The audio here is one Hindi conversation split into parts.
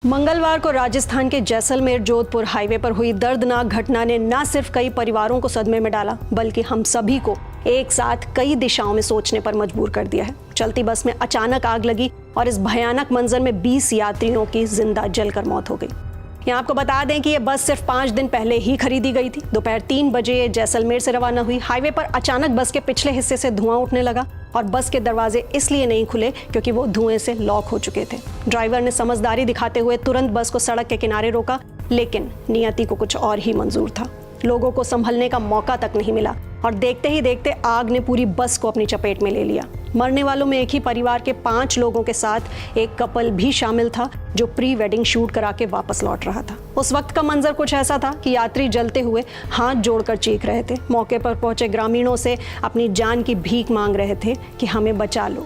मंगलवार को राजस्थान के जैसलमेर जोधपुर हाईवे पर हुई दर्दनाक घटना ने न सिर्फ कई परिवारों को सदमे में डाला, बल्कि हम सभी को एक साथ कई दिशाओं में सोचने पर मजबूर कर दिया है। चलती बस में अचानक आग लगी और इस भयानक मंजर में 20 यात्रियों की जिंदा जलकर मौत हो गई। यहाँ आपको बता दें कि ये बस सिर्फ 5 दिन पहले ही खरीदी गई थी। दोपहर 3 बजे ये जैसलमेर से रवाना हुई। हाईवे पर अचानक बस के पिछले हिस्से से धुआं उठने लगा और बस के दरवाजे इसलिए नहीं खुले क्योंकि वो धुएं से लॉक हो चुके थे। ड्राइवर ने समझदारी दिखाते हुए तुरंत बस को सड़क के किनारे रोका, लेकिन नियति को कुछ और ही मंजूर था। लोगों को संभलने का मौका तक नहीं मिला और देखते ही देखते आग ने पूरी बस को अपनी चपेट में ले लिया। मरने वालों में एक ही परिवार के 5 लोगों के साथ एक कपल भी शामिल था जो प्री वेडिंग शूट करा के वापस लौट रहा था। उस वक्त का मंजर कुछ ऐसा था कि यात्री जलते हुए हाथ जोड़कर चीख रहे थे। मौके पर पहुंचे ग्रामीणों से अपनी जान की भीख मांग रहे थे कि हमें बचा लो।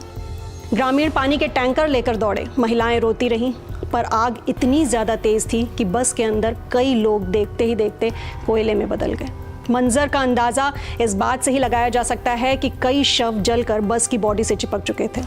ग्रामीण पानी के टैंकर लेकर दौड़े, महिलाएं रोती रहीं, पर आग इतनी ज़्यादा तेज़ थी कि बस के अंदर कई लोग देखते ही देखते कोयले में बदल गए। मंजर का अंदाज़ा इस बात से ही लगाया जा सकता है कि कई शव जलकर बस की बॉडी से चिपक चुके थे।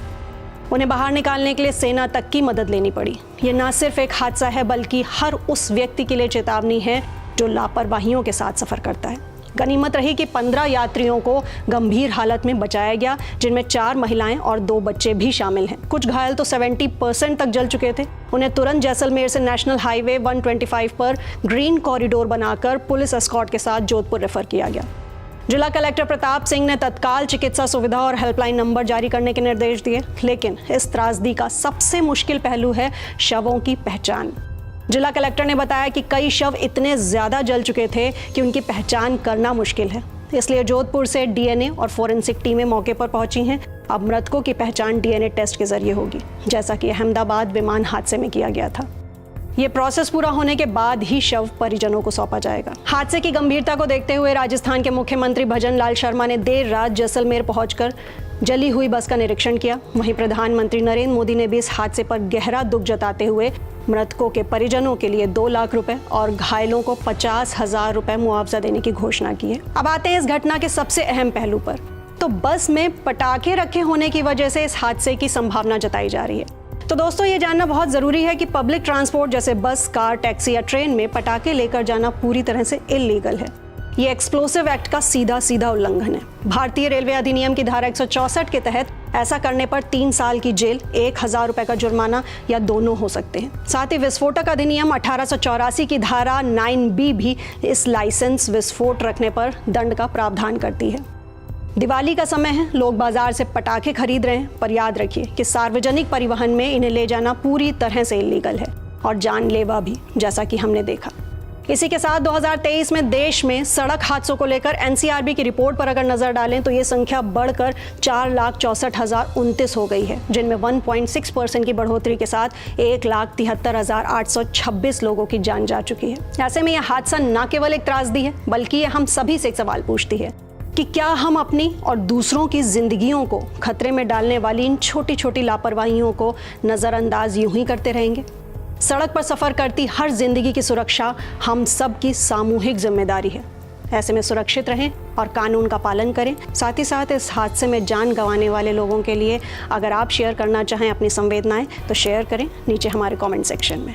उन्हें बाहर निकालने के लिए सेना तक की मदद लेनी पड़ी। ये न सिर्फ एक हादसा है, बल्कि हर उस व्यक्ति के लिए चेतावनी है जो लापरवाहियों के साथ सफ़र करता है। गनीमत रही कि 15 यात्रियों को गंभीर हालत में बचाया गया, जिनमें 4 महिलाएं और 2 बच्चे भी शामिल हैं। कुछ घायल तो 70% तक जल चुके थे। उन्हें तुरंत जैसलमेर से नेशनल हाईवे 125 पर ग्रीन कॉरिडोर बनाकर पुलिस एस्कॉर्ट के साथ जोधपुर रेफर किया गया। जिला कलेक्टर प्रताप सिंह ने तत्काल चिकित्सा सुविधा और हेल्पलाइन नंबर जारी करने के निर्देश दिए, लेकिन इस त्रासदी का सबसे मुश्किल पहलू है शवों की पहचान। जिला कलेक्टर ने बताया कि कई शव इतने ज़्यादा जल चुके थे कि उनकी पहचान करना मुश्किल है। इसलिए जोधपुर से डीएनए और फोरेंसिक टीमें मौके पर पहुंची हैं। अब मृतकों की पहचान डीएनए टेस्ट के जरिए होगी, जैसा कि अहमदाबाद विमान हादसे में किया गया था। ये प्रोसेस पूरा होने के बाद ही शव परिजनों को सौंपा जाएगा। हादसे की गंभीरता को देखते हुए राजस्थान के मुख्यमंत्री भजन लाल शर्मा ने देर रात जैसलमेर पहुंचकर जली हुई बस का निरीक्षण किया। वहीं प्रधानमंत्री नरेंद्र मोदी ने भी इस हादसे पर गहरा दुख जताते हुए मृतकों के परिजनों के लिए 2 लाख रुपए और घायलों को 50,000 रुपए मुआवजा देने की घोषणा की है। अब आते हैं इस घटना के सबसे अहम पहलू पर। तो बस में पटाखे रखे होने की वजह से इस हादसे की संभावना जताई जा रही है। तो दोस्तों, ये जानना बहुत ज़रूरी है कि पब्लिक ट्रांसपोर्ट जैसे बस, कार, टैक्सी या ट्रेन में पटाखे लेकर जाना पूरी तरह से इल्लीगल है। ये एक्सप्लोसिव एक्ट का सीधा उल्लंघन है। भारतीय रेलवे अधिनियम की धारा 164 के तहत ऐसा करने पर 3 साल की जेल, 1,000 रुपए का जुर्माना या दोनों हो सकते हैं। साथ ही विस्फोटक अधिनियम 1884 की धारा 9B भी इस लाइसेंस विस्फोट रखने पर दंड का प्रावधान करती है। दिवाली का समय है, लोग बाजार से पटाखे खरीद रहे हैं, पर याद रखिए कि सार्वजनिक परिवहन में इन्हें ले जाना पूरी तरह से इल्लीगल है और जानलेवा भी, जैसा कि हमने देखा। इसी के साथ 2023 में देश में सड़क हादसों को लेकर एनसीआरबी की रिपोर्ट पर अगर नजर डालें तो ये संख्या बढ़कर 4,64,029 हो गई है, जिनमें 1.6% की बढ़ोतरी के साथ 1,73,826 लोगों की जान जा चुकी है। ऐसे में यह हादसा न केवल एक त्रासदी है, बल्कि ये हम सभी से एक सवाल पूछती है कि क्या हम अपनी और दूसरों की जिंदगियों को खतरे में डालने वाली इन छोटी छोटी लापरवाहियों को नज़रअंदाज यूं ही करते रहेंगे। सड़क पर सफ़र करती हर जिंदगी की सुरक्षा हम सब की सामूहिक जिम्मेदारी है। ऐसे में सुरक्षित रहें और कानून का पालन करें। साथ ही साथ इस हादसे में जान गंवाने वाले लोगों के लिए अगर आप शेयर करना चाहें अपनी संवेदनाएं तो शेयर करें नीचे हमारे कमेंट सेक्शन में।